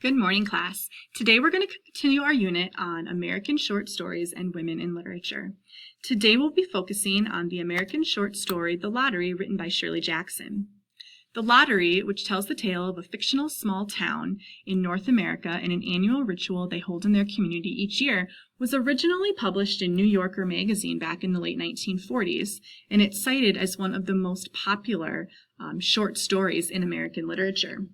Good morning, class. Today we're going to continue our unit on American short stories and women in literature. Today we'll be focusing on the American short story, The Lottery, written by Shirley Jackson. The Lottery, which tells the tale of a fictional small town in North America and an annual ritual they hold in their community each year, was originally published in New Yorker magazine back in the late 1940s, and it's cited as one of the most popular short stories in American literature.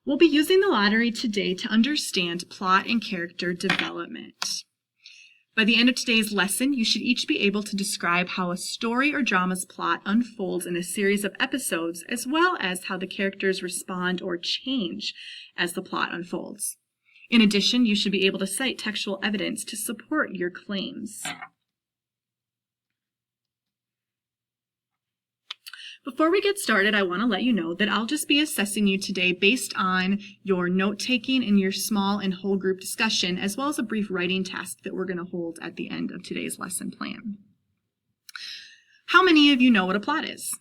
We'll be using the lottery today to understand plot and character development. By the end of today's lesson, you should each be able to describe how a story or drama's plot unfolds in a series of episodes, as well as how the characters respond or change as the plot unfolds. In addition, you should be able to cite textual evidence to support your claims. Before we get started, I want to let you know that I'll just be assessing you today based on your note-taking and your small and whole group discussion, as well as a brief writing task that we're going to hold at the end of today's lesson plan. How many of you know what a plot is?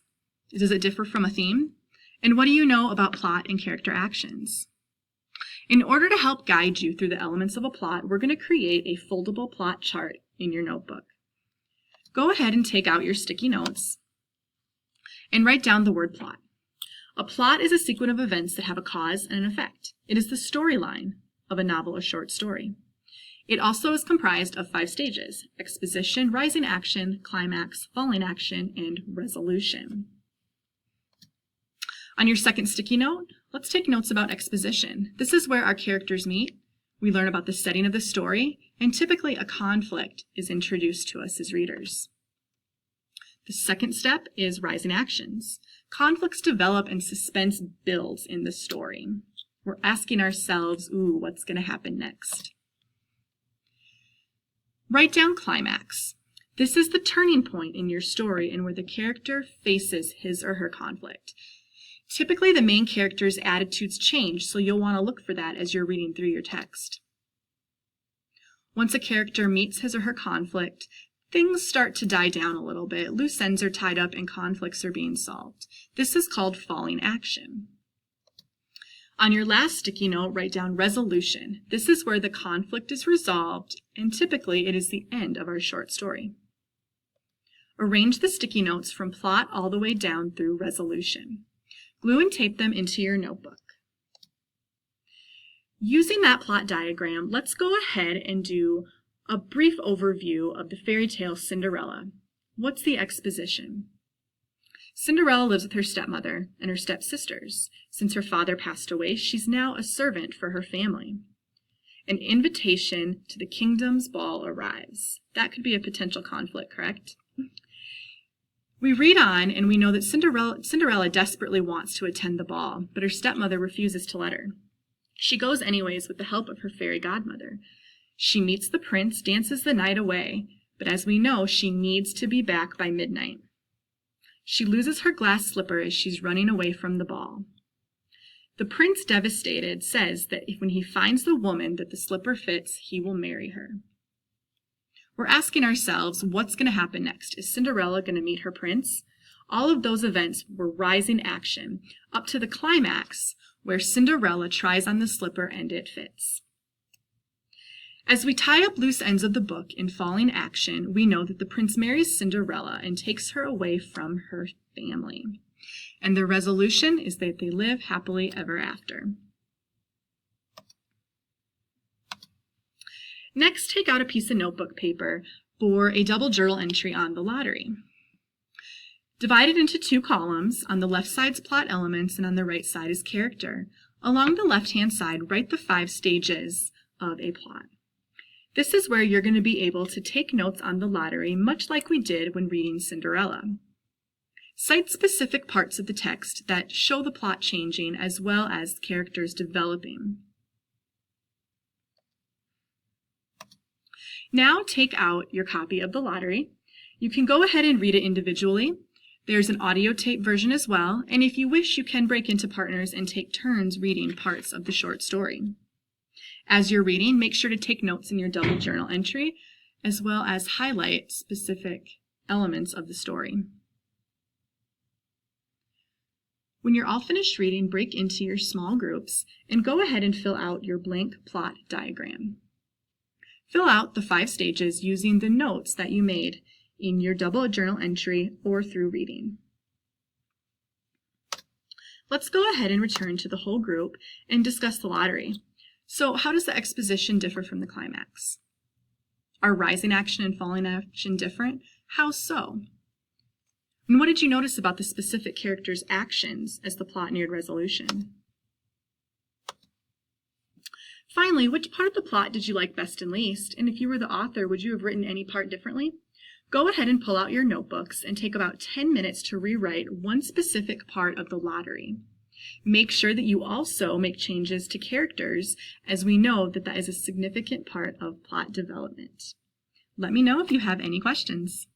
Does it differ from a theme? And what do you know about plot and character actions? In order to help guide you through the elements of a plot, we're going to create a foldable plot chart in your notebook. Go ahead and take out your sticky notes and write down the word plot. A plot is a sequence of events that have a cause and an effect. It is the storyline of a novel or short story. It also is comprised of 5 stages: exposition, rising action, climax, falling action, and resolution. On your second sticky note, let's take notes about exposition. This is where our characters meet. We learn about the setting of the story, and typically a conflict is introduced to us as readers. The second step is rising actions. Conflicts develop and suspense builds in the story. We're asking ourselves, what's going to happen next? Write down climax. This is the turning point in your story and where the character faces his or her conflict. Typically, the main character's attitudes change, so you'll want to look for that as you're reading through your text. Once a character meets his or her conflict, things start to die down a little bit. Loose ends are tied up and conflicts are being solved. This is called falling action. On your last sticky note, write down resolution. This is where the conflict is resolved, and typically it is the end of our short story. Arrange the sticky notes from plot all the way down through resolution. Glue and tape them into your notebook. Using that plot diagram, let's go ahead and do a brief overview of the fairy tale Cinderella. What's the exposition? Cinderella lives with her stepmother and her stepsisters. Since her father passed away, she's now a servant for her family. An invitation to the kingdom's ball arrives. That could be a potential conflict, correct? We read on and we know that Cinderella desperately wants to attend the ball, but her stepmother refuses to let her. She goes anyways with the help of her fairy godmother. She meets the prince, dances the night away, but as we know, she needs to be back by midnight. She loses her glass slipper as she's running away from the ball. The prince, devastated, says that when he finds the woman that the slipper fits, he will marry her. We're asking ourselves, what's going to happen next? Is Cinderella going to meet her prince? All of those events were rising action, up to the climax, where Cinderella tries on the slipper and it fits. As we tie up loose ends of the book in falling action, we know that the prince marries Cinderella and takes her away from her family. And the resolution is that they live happily ever after. Next, take out a piece of notebook paper for a double journal entry on the lottery. Divide it into 2 columns. On the left side is plot elements and on the right side is character. Along the left-hand side, write the 5 stages of a plot. This is where you're going to be able to take notes on the lottery, much like we did when reading Cinderella. Cite specific parts of the text that show the plot changing as well as characters developing. Now take out your copy of the lottery. You can go ahead and read it individually. There's an audio tape version as well, and if you wish, you can break into partners and take turns reading parts of the short story. As you're reading, make sure to take notes in your double journal entry, as well as highlight specific elements of the story. When you're all finished reading, break into your small groups and go ahead and fill out your blank plot diagram. Fill out the 5 stages using the notes that you made in your double journal entry or through reading. Let's go ahead and return to the whole group and discuss the lottery. So how does the exposition differ from the climax? Are rising action and falling action different? How so? And what did you notice about the specific characters' actions as the plot neared resolution? Finally, which part of the plot did you like best and least? And if you were the author, would you have written any part differently? Go ahead and pull out your notebooks and take about 10 minutes to rewrite one specific part of the lottery. Make sure that you also make changes to characters, as we know that that is a significant part of plot development. Let me know if you have any questions.